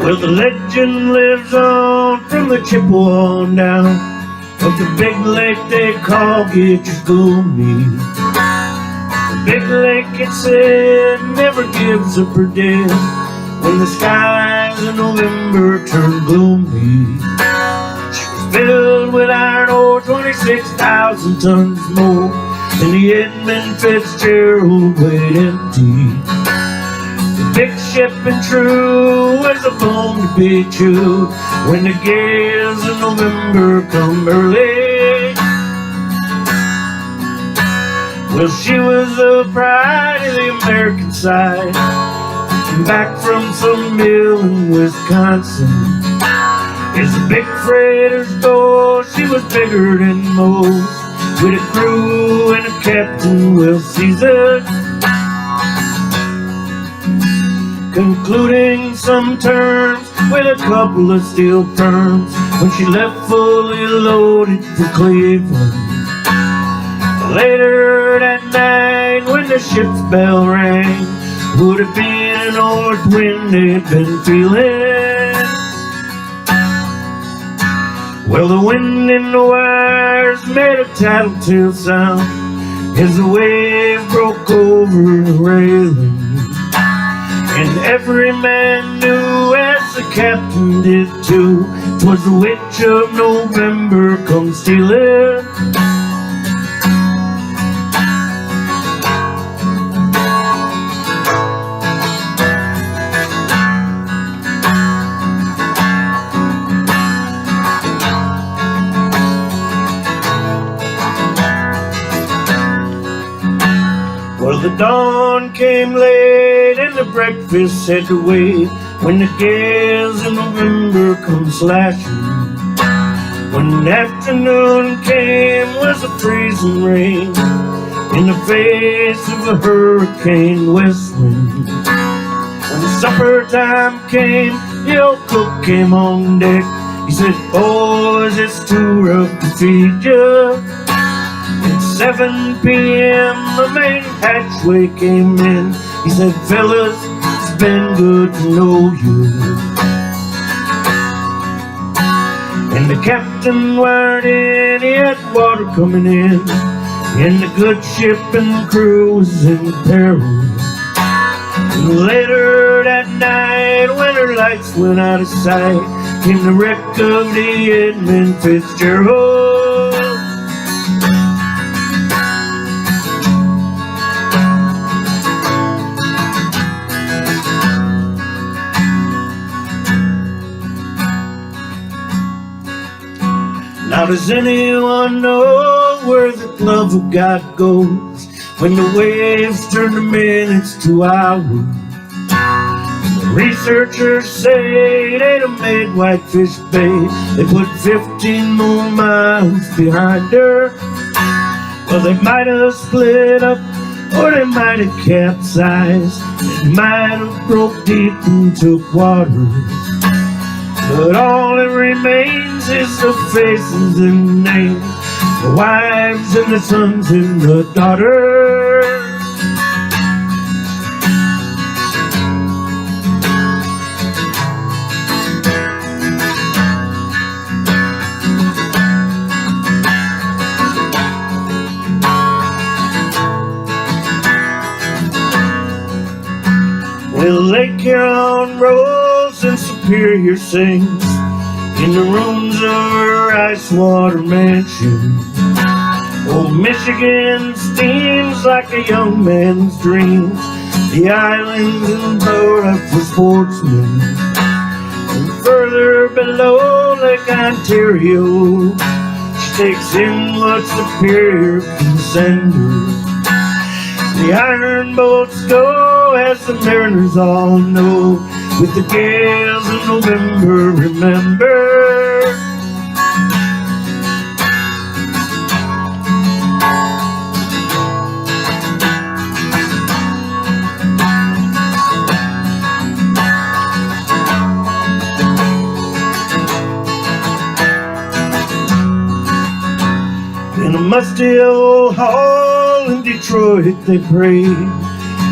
Well, the legend lives on from the Chippewa on down of the big lake they call Gitch's Gloomy. The big lake, it said, never gives up her dead when the skies in November turn gloomy. She was filled with iron ore, 26,000 tons more than the Edmund Fitsgerald weighed empty. The big ship and true was a bone to be chewed when the gales of November come early. Well, she was the pride of the American side, back from some mill in Wisconsin. As the big freighters go, she was bigger than most, with a crew and a captain well seasoned, concluding some terms with a couple of steel firms when she left fully loaded for Cleveland. Later that night when the ship's bell rang, would have been a north wind they'd been feeling. Well, the wind in the wires made a tattletale sound as the wave broke over the railing. And every man knew, as the captain did too, 'twas the witch of November come stealing. Well, the dawn came late and the breakfast had to wait when the gales in November come slashing. When afternoon came was a freezing rain in the face of a hurricane west wind. When supper time came, the old cook came on deck. He said, "Boys, it's too rough to feed you." At 7 p.m. the main hatchway came in. He said, "Fellas, it's been good to know you." And the captain wired in, he had water coming in, and the good ship and crew was in peril. And later that night, when her lights went out of sight, came the wreck of the Edmund Fitsgerald. Now does anyone know where the love of God goes when the waves turn the minutes to hours? Researchers say they'd have made Whitefish Bay. They put 15 more miles behind her. Well, they might have split up, or they might have capsized. They might have broke deep and took water. But all that remains is the faces and names, the wives and the sons and the daughters. Well, Lake Huron rolls and Superior sings in the rooms of her ice water mansion. Old Michigan steams like a young man's dreams. The islands and blow for sportsmen. And further below Lake Ontario, she takes in what Superior can send her. The iron boats go, as the mariners all know, with the gales of November, remember. In a musty old hall in Detroit they prayed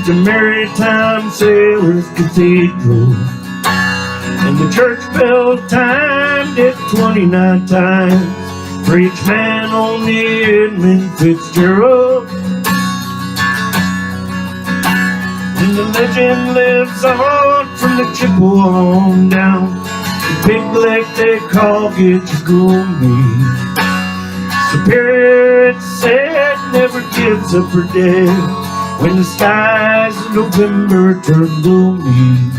to Maritime Sailors Cathedral. And And the church bell timed it 29 times for each man on the Edmund Fitsgerald. And the legend lives on from the Chippewa on down. The big lake they call Gitchagumi. Superior, it said, never gives up her dead when the skies in November turn gloomy.